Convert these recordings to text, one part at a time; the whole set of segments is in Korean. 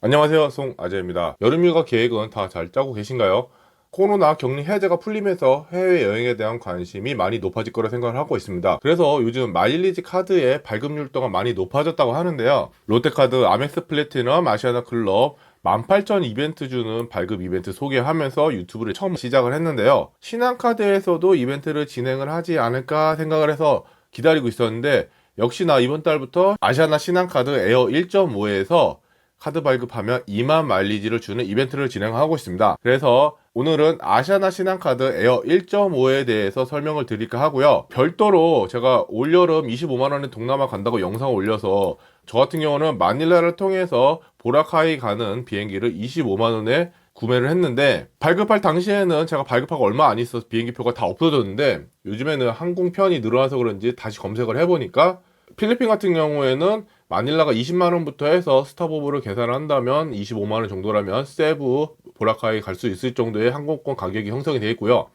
안녕하세요, 송아재입니다. 여름휴가 계획은 다 잘 짜고 계신가요? 코로나 격리 해제가 풀리면서 해외여행에 대한 관심이 많이 높아질 거라 생각을 하고 있습니다. 그래서 요즘 마일리지 카드의 발급률도가 많이 높아졌다고 하는데요. 롯데카드, 아멕스 플래티넘, 아시아나 클럽 18,000 이벤트 주는 발급 이벤트 소개하면서 유튜브를 처음 시작을 했는데요. 신한카드에서도 이벤트를 진행을 하지 않을까 생각을 해서 기다리고 있었는데, 역시나 이번 달부터 아시아나 신한카드 에어 1.5에서 카드 발급하면 2만 마일리지를 주는 이벤트를 진행하고 있습니다. 그래서 오늘은 아시아나 신한카드 에어 1.5에 대해서 설명을 드릴까 하고요. 별도로 제가 올여름 25만원에 동남아 간다고 영상을 올려서 저 같은 경우는 마닐라를 통해서 보라카이 가는 비행기를 25만원에 구매를 했는데, 발급할 당시에는 제가 발급하고 얼마 안 있어서 비행기표가 다 없어졌는데, 요즘에는 항공편이 늘어나서 그런지 다시 검색을 해보니까 필리핀 같은 경우에는 마닐라가 20만원부터 해서 스타보브를 계산한다면 25만원 정도라면 세부, 보라카이 갈 수 있을 정도의 항공권 가격이 형성이 되어 있고요.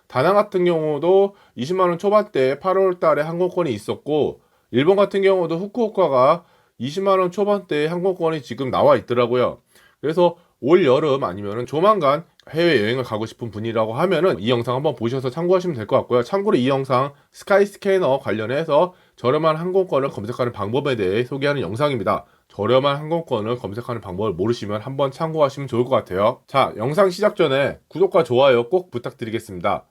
다낭 같은 경우도 20만원 초반대에 8월 달에 항공권이 있었고, 일본 같은 경우도 후쿠오카가 20만원 초반대에 항공권이 지금 나와 있더라고요. 그래서 올 여름 아니면은 조만간 해외여행을 가고 싶은 분이라고 하면은 이 영상 한번 보셔서 참고하시면 될 것 같고요. 참고로 이 영상 스카이스캐너 관련해서 저렴한 항공권을 검색하는 방법에 대해 소개하는 영상입니다. 저렴한 항공권을 검색하는 방법을 모르시면 한번 참고하시면 좋을 것 같아요. 자, 영상 시작 전에 구독과 좋아요 꼭 부탁드리겠습니다.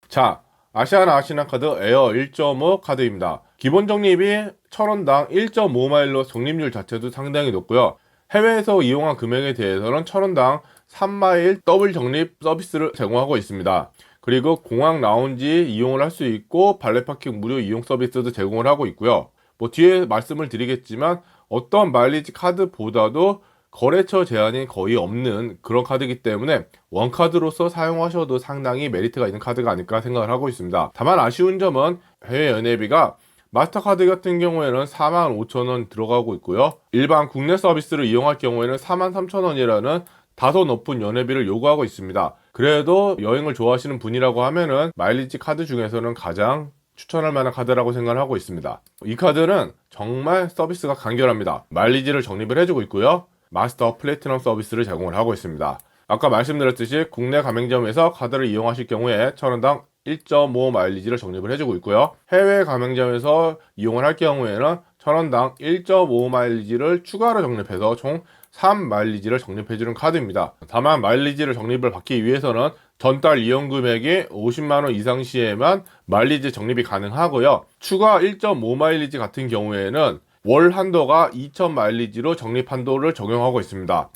자, 아시아나 아시나카드 에어 1.5 카드입니다. 기본 적립이 1000원당 1.5마일로 적립률 자체도 상당히 높고요. 해외에서 이용한 금액에 대해서는 1000원당 3마일 더블 적립 서비스를 제공하고 있습니다. 그리고 공항 라운지 이용을 할 수 있고 발레 파킹 무료 이용 서비스도 제공을 하고 있고요. 뭐 뒤에 말씀을 드리겠지만 어떤 마일리지 카드보다도 거래처 제한이 거의 없는 그런 카드이기 때문에 원카드로서 사용하셔도 상당히 메리트가 있는 카드가 아닐까 생각을 하고 있습니다. 다만 아쉬운 점은 해외 연회비가 마스터카드 같은 경우에는 45,000원 들어가고 있고요. 일반 국내 서비스를 이용할 경우에는 43,000원이라는 다소 높은 연회비를 요구하고 있습니다. 그래도 여행을 좋아하시는 분이라고 하면은 마일리지 카드 중에서는 가장 추천할 만한 카드라고 생각을 하고 있습니다. 이 카드는 정말 서비스가 간결합니다. 마일리지를 적립을 해주고 있고요. 마스터 플래티넘 서비스를 제공을 하고 있습니다. 아까 말씀드렸듯이 국내 가맹점에서 카드를 이용하실 경우에 1000원당 1.5 마일리지를 적립을 해주고 있고요. 해외 가맹점에서 이용을 할 경우에는 1000원당 1.5 마일리지를 추가로 적립해서 총 3 마일리지를 적립해주는 카드입니다. 다만 마일리지를 적립을 받기 위해서는 전달 이용 금액이 50만원 이상 시에만 마일리지 적립이 가능하고요. 추가 1.5 마일리지 같은 경우에는 월 한도가 2000 마일리지로 적립 한도를 적용하고 있습니다.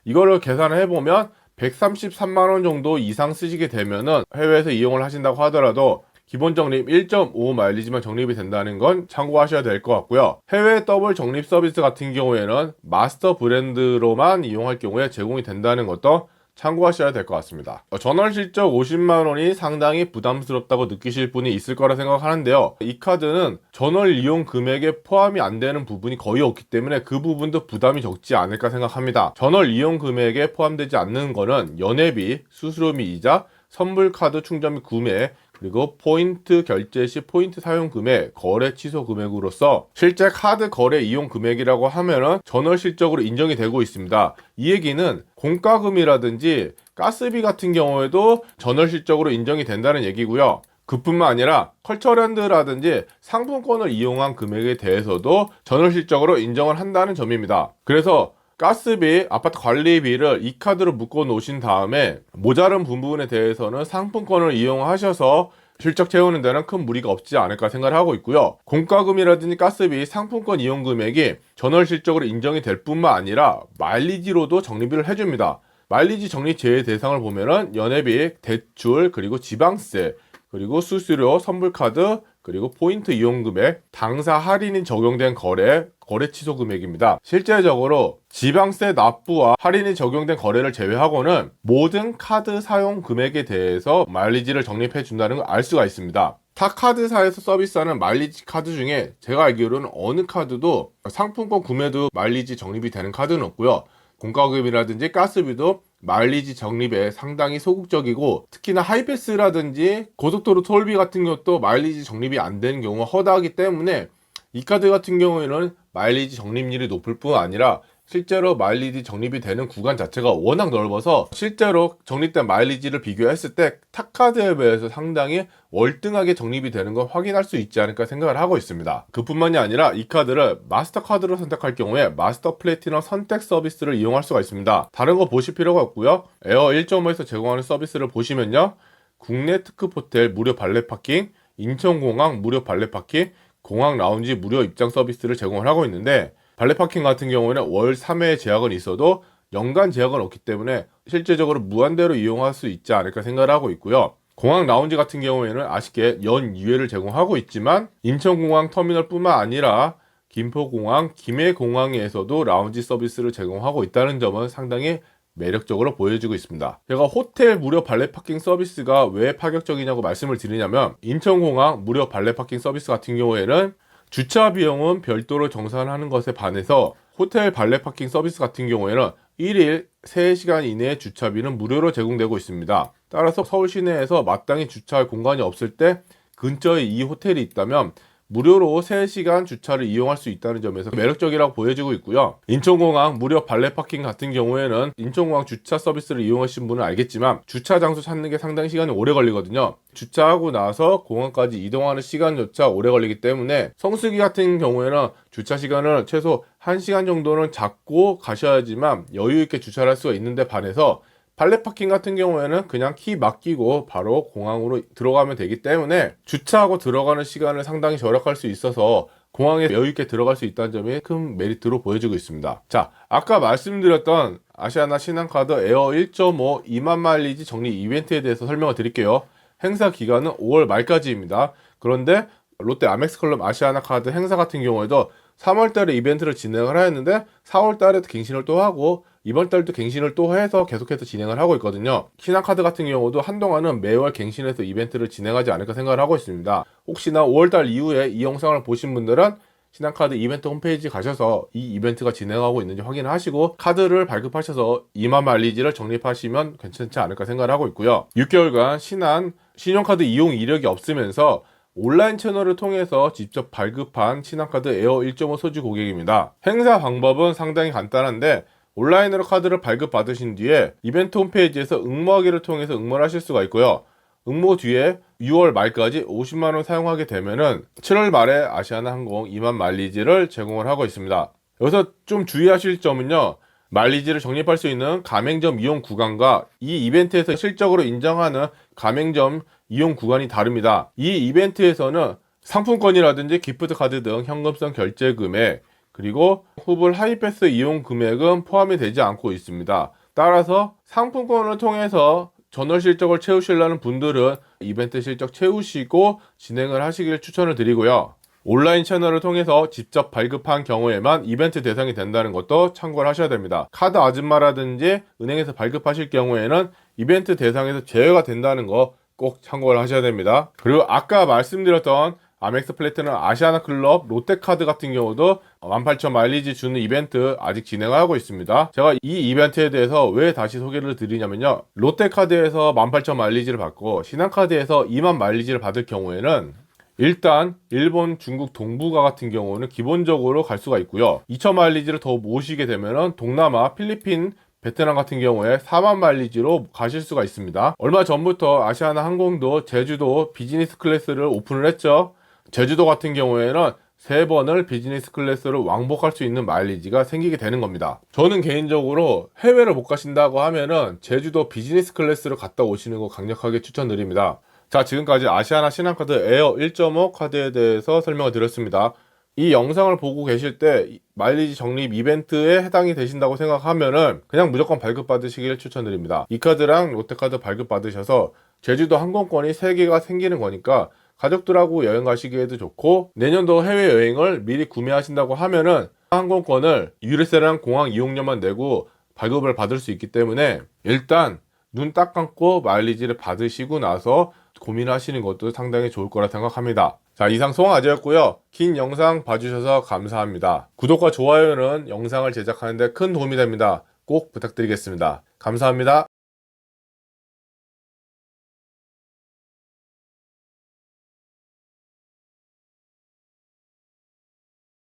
이거를 계산을 해보면 133만원 정도 이상 쓰시게 되면은 해외에서 이용을 하신다고 하더라도 기본 적립 1.5 마일리지만 적립이 된다는 건 참고하셔야 될 것 같고요. 해외 더블 적립 서비스 같은 경우에는 마스터 브랜드로만 이용할 경우에 제공이 된다는 것도 참고하셔야 될 것 같습니다. 전월 실적 50만원이 상당히 부담스럽다고 느끼실 분이 있을 거라 생각하는데요. 이 카드는 전월 이용 금액에 포함이 안 되는 부분이 거의 없기 때문에 그 부분도 부담이 적지 않을까 생각합니다. 전월 이용 금액에 포함되지 않는 거는 연회비, 수수료 및 이자, 선불 카드 충전 및 구매, 그리고 포인트 결제 시 포인트 사용 금액, 거래 취소 금액으로서 실제 카드 거래 이용 금액이라고 하면은 전월 실적으로 인정이 되고 있습니다. 이 얘기는 공과금이라든지 가스비 같은 경우에도 전월 실적으로 인정이 된다는 얘기고요. 그뿐만 아니라 컬처랜드라든지 상품권을 이용한 금액에 대해서도 전월 실적으로 인정을 한다는 점입니다. 그래서 가스비, 아파트 관리비를 이 카드로 묶어 놓으신 다음에 모자른 부분에 대해서는 상품권을 이용하셔서 실적 채우는 데는 큰 무리가 없지 않을까 생각을 하고 있고요. 공과금이라든지 가스비, 상품권 이용 금액이 전월 실적으로 인정이 될 뿐만 아니라 마일리지로도 적립을 해줍니다. 마일리지 적립 제외 대상을 보면은 연회비, 대출, 그리고 지방세, 그리고 수수료, 선불카드, 그리고 포인트 이용 금액, 당사 할인이 적용된 거래 취소 금액입니다. 실제적으로 지방세 납부와 할인이 적용된 거래를 제외하고는 모든 카드 사용 금액에 대해서 마일리지를 적립해 준다는 걸 알 수가 있습니다. 타 카드사에서 서비스하는 마일리지 카드 중에 제가 알기로는 어느 카드도 상품권 구매도 마일리지 적립이 되는 카드는 없고요. 공과금이라든지 가스비도 마일리지 적립에 상당히 소극적이고, 특히나 하이패스라든지 고속도로 톨비 같은 것도 마일리지 적립이 안 되는 경우가 허다하기 때문에 이 카드 같은 경우에는 마일리지 적립률이 높을 뿐 아니라 실제로 마일리지 적립이 되는 구간 자체가 워낙 넓어서 실제로 적립된 마일리지를 비교했을 때 탑카드에 비해서 상당히 월등하게 적립이 되는 걸 확인할 수 있지 않을까 생각을 하고 있습니다. 그뿐만이 아니라 이 카드를 마스터 카드로 선택할 경우에 마스터 플래티넘 선택 서비스를 이용할 수가 있습니다. 다른 거 보실 필요가 없고요. 에어 1.5에서 제공하는 서비스를 보시면요, 국내 특급 호텔 무료 발레 파킹, 인천공항 무료 발레 파킹, 공항 라운지 무료 입장 서비스를 제공을 하고 있는데, 발레 파킹 같은 경우에는 월 3회 제약은 있어도 연간 제약은 없기 때문에 실제적으로 무한대로 이용할 수 있지 않을까 생각을 하고 있고요. 공항 라운지 같은 경우에는 아쉽게 연 2회를 제공하고 있지만 인천공항 터미널 뿐만 아니라 김포공항, 김해공항에서도 라운지 서비스를 제공하고 있다는 점은 상당히 매력적으로 보여지고 있습니다. 제가 호텔 무료 발레 파킹 서비스가 왜 파격적이냐고 말씀을 드리냐면, 인천공항 무료 발레 파킹 서비스 같은 경우에는 주차 비용은 별도로 정산하는 것에 반해서 호텔 발레 파킹 서비스 같은 경우에는 1일 3시간 이내의 주차비는 무료로 제공되고 있습니다. 따라서 서울 시내에서 마땅히 주차할 공간이 없을 때 근처에 이 호텔이 있다면 무료로 3시간 주차를 이용할 수 있다는 점에서 매력적이라고 보여지고 있고요. 인천공항 무료 발레 파킹 같은 경우에는 인천공항 주차 서비스를 이용하신 분은 알겠지만 주차 장소 찾는 게 상당히 시간이 오래 걸리거든요. 주차하고 나서 공항까지 이동하는 시간조차 오래 걸리기 때문에 성수기 같은 경우에는 주차 시간을 최소 1시간 정도는 잡고 가셔야지만 여유 있게 주차를 할 수가 있는데 반해서 발레 파킹 같은 경우에는 그냥 키 맡기고 바로 공항으로 들어가면 되기 때문에 주차하고 들어가는 시간을 상당히 절약할 수 있어서 공항에 여유있게 들어갈 수 있다는 점이 큰 메리트로 보여지고 있습니다. 자, 아까 말씀드렸던 아시아나 신한카드 에어 1.5 2만 마일리지 적립 이벤트에 대해서 설명을 드릴게요. 행사 기간은 5월 말까지입니다. 그런데 롯데 아멕스클럽 아시아나카드 행사 같은 경우에도 3월달에 이벤트를 진행을 하였는데 4월달에도 갱신을 또 하고 이번 달도 갱신을 또 해서 계속해서 진행을 하고 있거든요. 신한카드 같은 경우도 한동안은 매월 갱신해서 이벤트를 진행하지 않을까 생각을 하고 있습니다. 혹시나 5월달 이후에 이 영상을 보신 분들은 신한카드 이벤트 홈페이지 가셔서 이 이벤트가 진행하고 있는지 확인하시고 카드를 발급하셔서 2만 마일리지를 적립하시면 괜찮지 않을까 생각을 하고 있고요. 6개월간 신한 신용카드 이용 이력이 없으면서 온라인 채널을 통해서 직접 발급한 신한카드 에어 1.5 소지 고객입니다. 행사 방법은 상당히 간단한데 온라인으로 카드를 발급받으신 뒤에 이벤트 홈페이지에서 응모하기를 통해서 응모를 하실 수가 있고요. 응모 뒤에 6월 말까지 50만원 사용하게 되면은 7월 말에 아시아나항공 2만 마일리지를 제공을 하고 있습니다. 여기서 좀 주의하실 점은요, 마일리지를 적립할 수 있는 가맹점 이용 구간과 이 이벤트에서 실적으로 인정하는 가맹점 이용 구간이 다릅니다. 이 이벤트에서는 상품권이라든지 기프트 카드 등 현금성 결제 금액, 그리고 후불 하이패스 이용 금액은 포함이 되지 않고 있습니다. 따라서 상품권을 통해서 전월 실적을 채우시려는 분들은 이벤트 실적 채우시고 진행을 하시길 추천을 드리고요. 온라인 채널을 통해서 직접 발급한 경우에만 이벤트 대상이 된다는 것도 참고를 하셔야 됩니다. 카드 아줌마라든지 은행에서 발급하실 경우에는 이벤트 대상에서 제외가 된다는 거 꼭 참고를 하셔야 됩니다. 그리고 아까 말씀드렸던 아멕스 플래티넘 아시아나클럽 롯데카드 같은 경우도 18,000 마일리지 주는 이벤트 아직 진행을 하고 있습니다. 제가 이 이벤트에 대해서 왜 다시 소개를 드리냐면요, 롯데카드에서 18,000 마일리지를 받고 신한카드에서 2만 마일리지를 받을 경우에는 일단 일본, 중국 동북아 같은 경우는 기본적으로 갈 수가 있고요. 2,000 마일리지를 더 모으시게 되면은 동남아, 필리핀, 베트남 같은 경우에 4만 마일리지로 가실 수가 있습니다. 얼마 전부터 아시아나 항공도 제주도 비즈니스 클래스를 오픈을 했죠. 제주도 같은 경우에는 3번을 비즈니스 클래스로 왕복할 수 있는 마일리지가 생기게 되는 겁니다. 저는 개인적으로 해외를 못 가신다고 하면은 제주도 비즈니스 클래스로 갔다 오시는 거 강력하게 추천드립니다. 자, 지금까지 아시아나 신한카드 에어 1.5 카드에 대해서 설명을 드렸습니다. 이 영상을 보고 계실 때 마일리지 적립 이벤트에 해당이 되신다고 생각하면은 그냥 무조건 발급 받으시길 추천드립니다. 이 카드랑 롯데카드 발급 받으셔서 제주도 항공권이 3개가 생기는 거니까 가족들하고 여행 가시기에도 좋고, 내년도 해외여행을 미리 구매하신다고 하면은 항공권을 유류세랑 공항 이용료만 내고 발급을 받을 수 있기 때문에 일단 눈 딱 감고 마일리지를 받으시고 나서 고민하시는 것도 상당히 좋을 거라 생각합니다. 자, 이상 송아재였고요. 긴 영상 봐주셔서 감사합니다. 구독과 좋아요는 영상을 제작하는 데 큰 도움이 됩니다. 꼭 부탁드리겠습니다. 감사합니다.